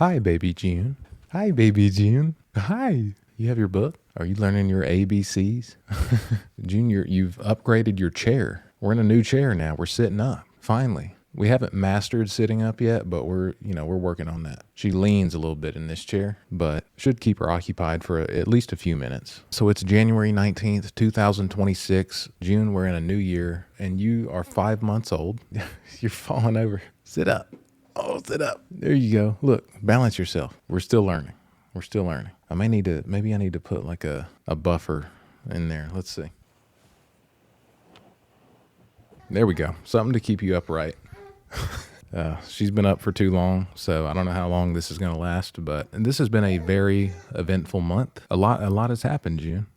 Hi, baby June. Hi, baby June. Hi. You have your book? Are you learning your ABCs? June, you've upgraded your chair. We're in a new chair now. We're sitting up. Finally. We haven't mastered sitting up yet, but we're working on that. She leans a little bit in this chair, but should keep her occupied for at least a few minutes. So it's January 19th, 2026. June, we're in a new year, and you are 5 months old. You're falling over. Sit up. Oh, sit up. There you go. Look, balance yourself. We're still learning. Maybe I need to put like a buffer in there. Let's see. There we go. Something to keep you upright. She's been up for too long, so I don't know how long this is going to last, but this has been a very eventful month. A lot has happened, June.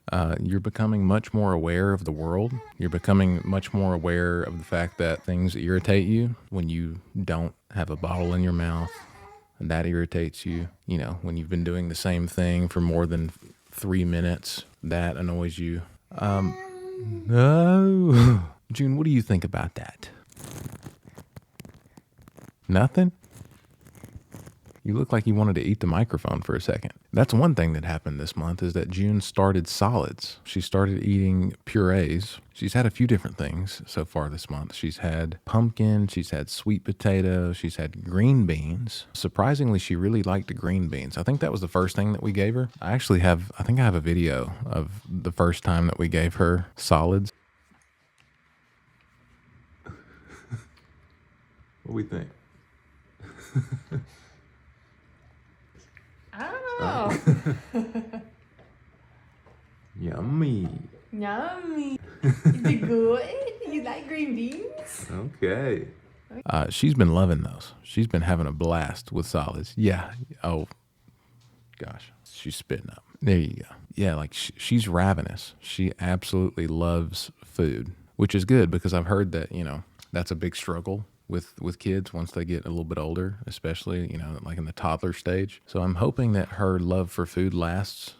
You're becoming much more aware of the world. You're becoming much more aware of the fact that things irritate you when you don't have a bottle in your mouth. And that irritates you. You know, when you've been doing the same thing for more than 3 minutes, that annoys you. No. June, what do you think about that? Nothing? You look like you wanted to eat the microphone for a second. That's one thing that happened this month is that June started solids. She started eating purees. She's had a few different things so far this month. She's had pumpkin, she's had sweet potato, she's had green beans. Surprisingly, she really liked the green beans. I think that was the first thing that we gave her. I think I have a video of the first time that we gave her solids. What do we think? I don't know. Yummy. Yummy. Is it good? You like green beans? Okay. She's been loving those. She's been having a blast with solids. Yeah. Oh, gosh. She's spitting up. There you go. Yeah, like she's ravenous. She absolutely loves food, which is good because I've heard that, that's a big struggle with kids once they get a little bit older, especially, like in the toddler stage. So I'm hoping that her love for food lasts.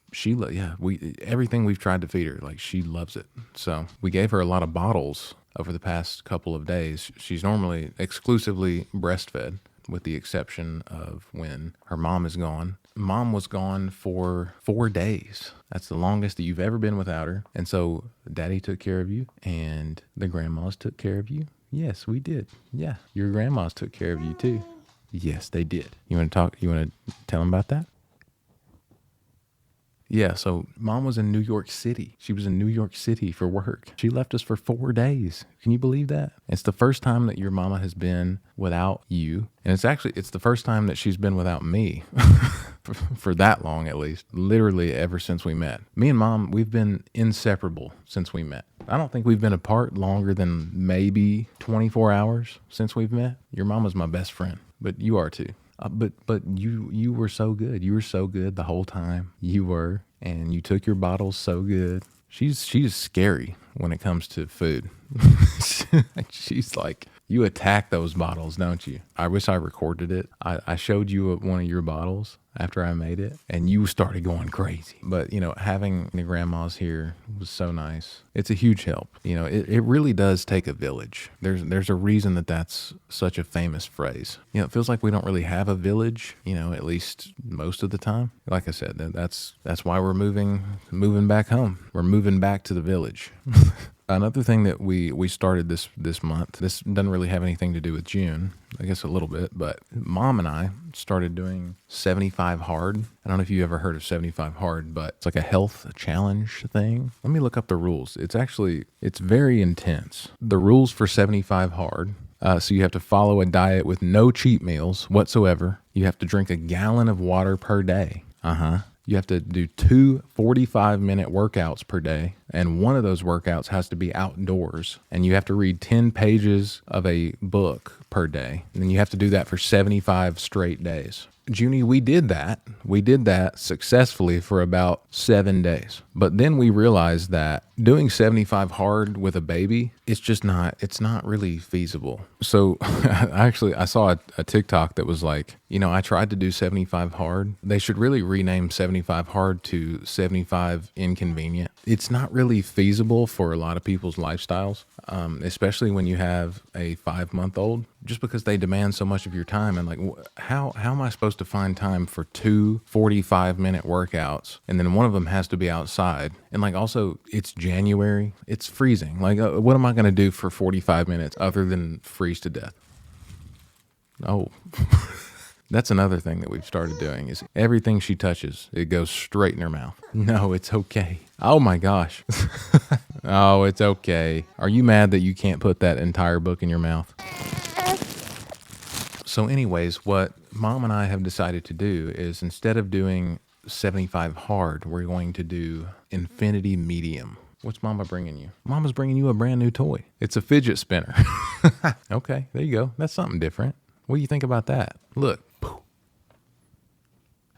Everything we've tried to feed her, like she loves it. So we gave her a lot of bottles over the past couple of days. She's normally exclusively breastfed with the exception of when her mom is gone. Mom was gone for 4 days. That's the longest that you've ever been without her. And so daddy took care of you and the grandmas took care of you. Yes, we did. Yeah. Your grandmas took care of you too. Yes, they did. You want to tell them about that? Yeah, so mom was in New York City. She was in New York City for work. She left us for 4 days. Can you believe that? It's the first time that your mama has been without you. And it's the first time that she's been without me for that long, at least. Literally ever since we met. Me and mom, we've been inseparable since we met. I don't think we've been apart longer than maybe 24 hours since we've met. Your mama's my best friend, but you are too. But you were so good. You were so good the whole time. You were, and you took your bottles so good. She's scary when it comes to food. She's like, you attack those bottles, don't you? I wish I recorded it. I showed you one of your bottles after I made it, and you started going crazy. But, having the grandmas here was so nice. It's a huge help. It really does take a village. There's a reason that's such a famous phrase. It feels like we don't really have a village, at least most of the time. Like I said, that's why we're moving back home. We're moving back to the village. Another thing that we started this month, this doesn't really have anything to do with June, I guess a little bit, but mom and I started doing 75 Hard. I don't know if you ever heard of 75 Hard, but it's like a health challenge thing. Let me look up the rules. It's very intense. The rules for 75 Hard. So you have to follow a diet with no cheat meals whatsoever. You have to drink a gallon of water per day. You have to do 2 45-minute workouts per day, and one of those workouts has to be outdoors, and you have to read 10 pages of a book per day, and then you have to do that for 75 straight days. Junie, we did that successfully for about 7 days, but then we realized that doing 75 hard with a baby, it's not really feasible. So I saw a TikTok that was like, I tried to do 75 hard. They should really rename 75 hard to 75 inconvenient. It's not really feasible for a lot of people's lifestyles, especially when you have a 5-month-old, just because they demand so much of your time. And like, how am I supposed to find time for 2 45-minute workouts? And then one of them has to be outside. And like, also it's January, it's freezing. Like, what am I going to do for 45 minutes other than freeze to death? Oh, that's another thing that we've started doing is everything she touches, it goes straight in her mouth. No, it's okay. Oh my gosh. Oh, it's okay. Are you mad that you can't put that entire book in your mouth? So anyways, what Mom and I have decided to do is instead of doing 75 hard, we're going to do infinity medium. What's Mama bringing you? Mama's bringing you a brand new toy. It's a fidget spinner. Okay, there you go. That's something different. What do you think about that? Look.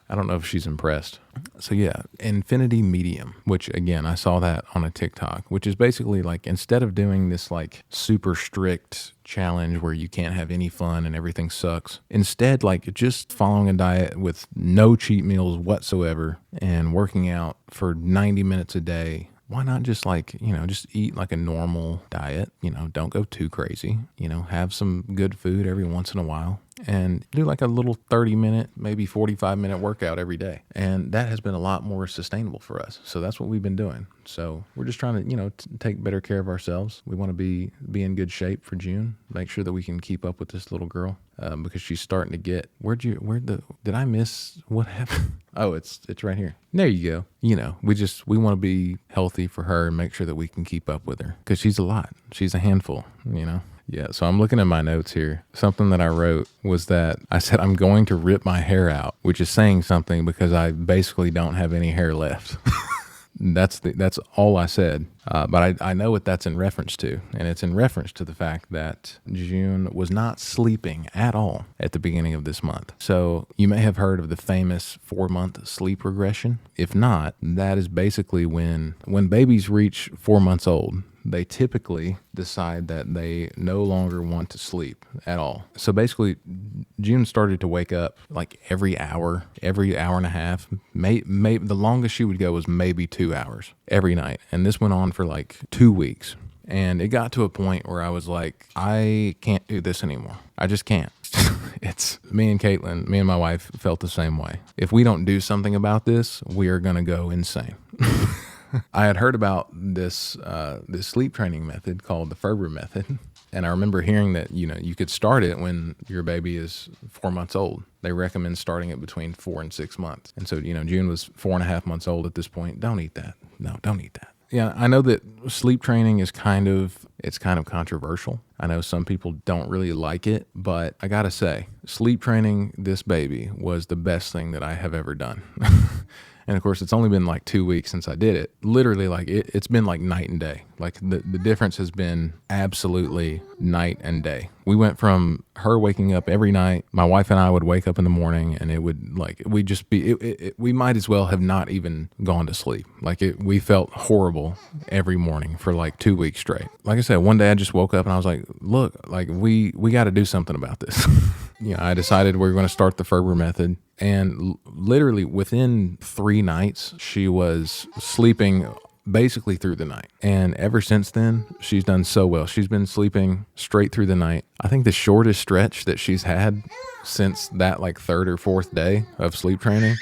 I don't know if she's impressed. So yeah, infinity medium, which again, I saw that on a TikTok, which is basically like, instead of doing this like super strict challenge where you can't have any fun and everything sucks, instead like just following a diet with no cheat meals whatsoever and working out for 90 minutes a day. Why not just like, just eat like a normal diet, don't go too crazy, have some good food every once in a while and do like a little 30-minute, maybe 45-minute workout every day. And that has been a lot more sustainable for us. So that's what we've been doing. So we're just trying to, take better care of ourselves. We want to be in good shape for June, make sure that we can keep up with this little girl because she's starting to get, did I miss what happened? Oh, it's right here. There you go. We want to be healthy for her and make sure that we can keep up with her because she's a lot. She's a handful, Yeah, so I'm looking at my notes here. Something that I wrote was that I said I'm going to rip my hair out, which is saying something because I basically don't have any hair left. That's all I said. But I know what that's in reference to. And it's in reference to the fact that June was not sleeping at all at the beginning of this month. So you may have heard of the famous 4-month sleep regression. If not, that is basically when babies reach 4 months old, they typically decide that they no longer want to sleep at all. So basically, June started to wake up like every hour and a half. The longest she would go was maybe 2 hours every night. And this went on for like 2 weeks. And it got to a point where I was like, I can't do this anymore. I just can't. It's me and my wife felt the same way. If we don't do something about this, we are going to go insane. I had heard about this sleep training method called the Ferber method. And I remember hearing that, you could start it when your baby is 4 months old. They recommend starting it between 4 and 6 months. And so, June was 4.5 months old at this point. Don't eat that. No, don't eat that. Yeah, I know that sleep training is kind of controversial. I know some people don't really like it, but I gotta say, sleep training this baby was the best thing that I have ever done. And of course, it's only been like 2 weeks since I did it. Literally, like it's been like night and day. Like the difference has been absolutely night and day. We went from her waking up every night. My wife and I would wake up in the morning and it would like, we'd just be, we might as well have not even gone to sleep. Like we felt horrible every morning for like 2 weeks straight. Like I said, one day I just woke up and I was like, look, like we got to do something about this. I decided we were going to start the Ferber method. And literally within 3 nights, she was sleeping basically through the night. And ever since then, she's done so well. She's been sleeping straight through the night. I think the shortest stretch that she's had since that like 3rd or 4th day of sleep training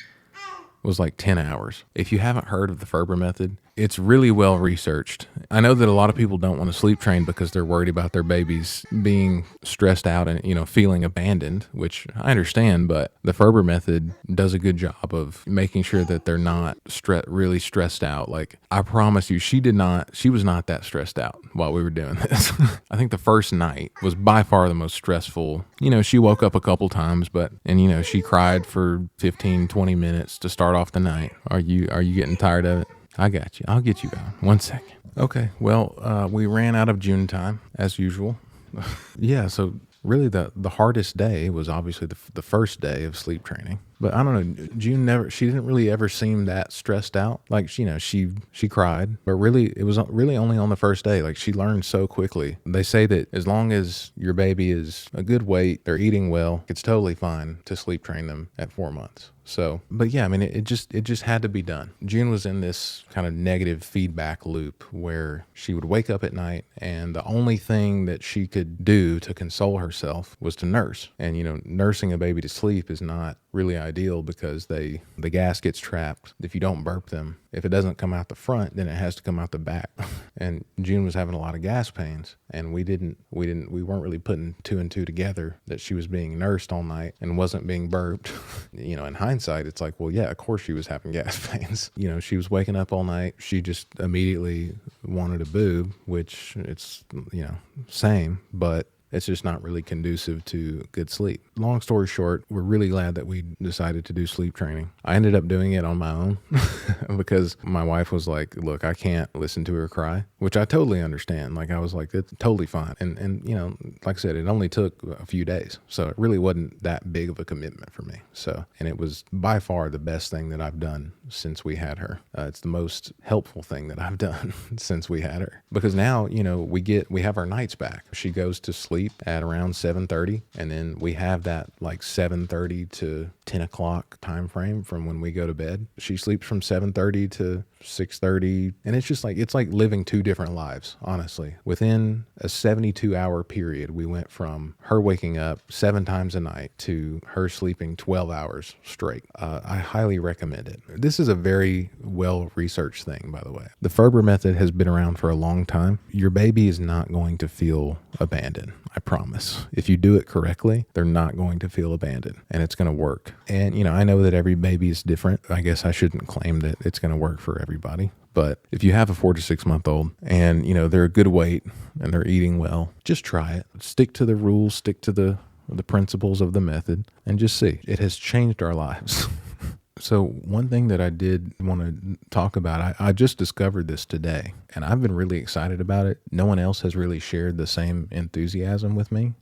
was like 10 hours. If you haven't heard of the Ferber method, it's really well researched. I know that a lot of people don't want to sleep train because they're worried about their babies being stressed out and, feeling abandoned, which I understand, but the Ferber method does a good job of making sure that they're not really stressed out. Like, I promise you, she was not that stressed out while we were doing this. I think the first night was by far the most stressful. She woke up a couple times, and she cried for 15, 20 minutes to start off the night. Are you getting tired of it? I got you. I'll get you going. 1 second. Okay. Well, we ran out of June time as usual. Yeah. So really the hardest day was obviously the first day of sleep training. But I don't know. June she didn't really ever seem that stressed out. Like, she cried, but really, it was really only on the first day. Like, she learned so quickly. They say that as long as your baby is a good weight, they're eating well, it's totally fine to sleep train them at 4 months. So, but yeah, I mean, it just had to be done. June was in this kind of negative feedback loop where she would wake up at night and the only thing that she could do to console herself was to nurse. And, nursing a baby to sleep is not really ideal because the gas gets trapped. If you don't burp them, if it doesn't come out the front, then it has to come out the back. And June was having a lot of gas pains, and we weren't really putting two and two together that she was being nursed all night and wasn't being burped. In hindsight, it's like, well, yeah, of course she was having gas pains. She was waking up all night. She just immediately wanted a boob, which it's, same, but it's just not really conducive to good sleep. Long story short, we're really glad that we decided to do sleep training. I ended up doing it on my own because my wife was like, look, I can't listen to her cry, which I totally understand. Like, I was like, it's totally fine. And like I said, it only took a few days. So it really wasn't that big of a commitment for me. So, and it was by far the best thing that I've done since we had her. It's the most helpful thing that I've done since we had her, because now, we have our nights back. She goes to sleep at around 7:30, and then we have that like 7:30 to 10 o'clock time frame from when we go to bed. She sleeps from 7:30 to 6:30, and it's like living two different lives, honestly. Within a 72-hour period, we went from her waking up 7 times a night to her sleeping 12 hours straight. I highly recommend it. This is a very well-researched thing, by the way. The Ferber method has been around for a long time. Your baby is not going to feel abandoned, I promise. If you do it correctly, they're not going to feel abandoned, and it's going to work. And, I know that every baby is different. I guess I shouldn't claim that it's going to work for everybody. But if you have a 4 to 6 month old and, they're a good weight and they're eating well, just try it. Stick to the rules, stick to the principles of the method, and just see. It has changed our lives. So one thing that I did want to talk about, I just discovered this today, and I've been really excited about it. No one else has really shared the same enthusiasm with me.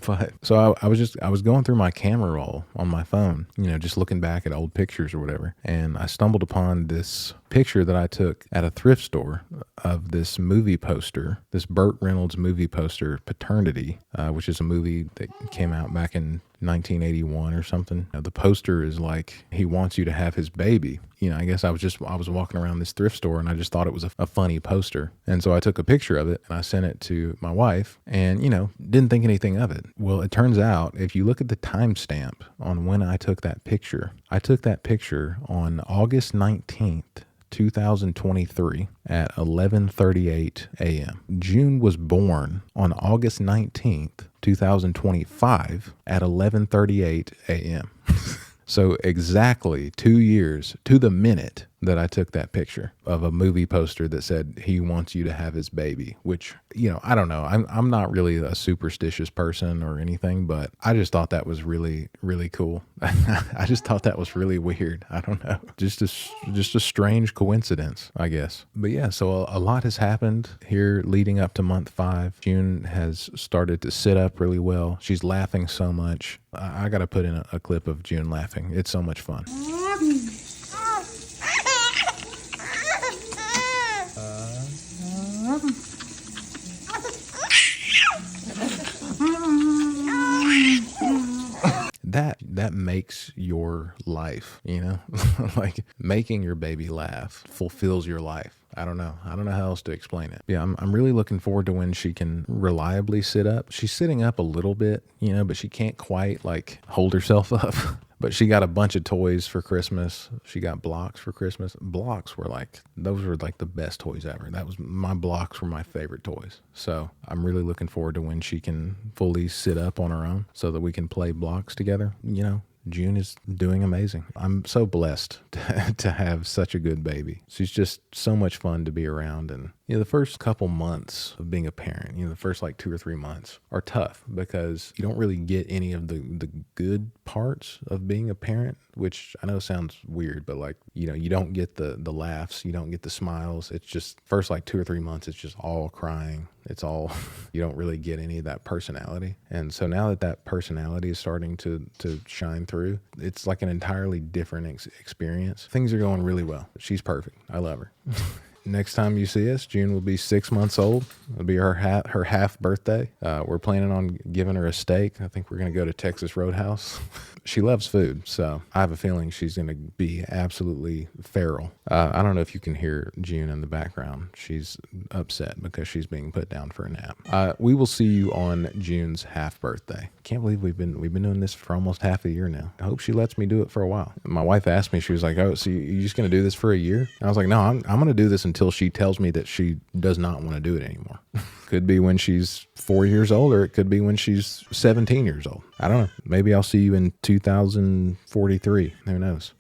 But so I was going through my camera roll on my phone, just looking back at old pictures or whatever, and I stumbled upon this picture that I took at a thrift store of this movie poster, this Burt Reynolds movie poster, Paternity, which is a movie that came out back in 1981 or something. The poster is like, he wants you to have his baby. I guess I was walking around this thrift store and I just thought it was a funny poster. And so I took a picture of it and I sent it to my wife and, didn't think anything of it. Well, it turns out if you look at the timestamp on when I took that picture on August 19th, 2023 at 11:38 a.m. June was born on August 19th, 2025 at 11:38 a.m. So exactly 2 years to the minute that I took that picture of a movie poster that said he wants you to have his baby, which, I don't know. I'm not really a superstitious person or anything, but I just thought that was really, really cool. I just thought that was really weird. I don't know. Just a strange coincidence, I guess. But yeah, so a lot has happened here leading up to month 5. June has started to sit up really well. She's laughing so much. I got to put in a clip of June laughing. It's so much fun. That makes your life, like making your baby laugh fulfills your life. I don't know how else to explain it. Yeah, I'm really looking forward to when she can reliably sit up. She's sitting up a little bit, but she can't quite like hold herself up. But she got a bunch of toys for Christmas. She got blocks for Christmas. Blocks were those were the best toys ever. My blocks were my favorite toys. So I'm really looking forward to when she can fully sit up on her own so that we can play blocks together. June is doing amazing. I'm so blessed to have such a good baby. She's just so much fun to be around. And, the first couple months of being a parent, the first 2 or 3 months are tough because you don't really get any of the good parts of being a parent, which I know sounds weird, but like, you don't get the laughs, you don't get the smiles. It's just first like 2 or 3 months, it's just all crying. It's all, you don't really get any of that personality. And so now that personality is starting to shine through, it's like an entirely different experience. Things are going really well. She's perfect. I love her. Next time you see us, June will be 6 months old. It'll be her half birthday. We're planning on giving her a steak. I think we're going to go to Texas Roadhouse. She loves food, so I have a feeling she's going to be absolutely feral. I don't know if you can hear June in the background. She's upset because she's being put down for a nap. We will see you on June's half birthday. Can't believe we've been doing this for almost half a year now. I hope she lets me do it for a while. My wife asked me, she was like, "Oh, so you're just going to do this for a year?" And I was like, "No, I'm going to do this until she tells me that she does not want to do it anymore." Could be when she's 4 years old, or it could be when she's 17 years old. I don't know. Maybe I'll see you in 2043. Who knows?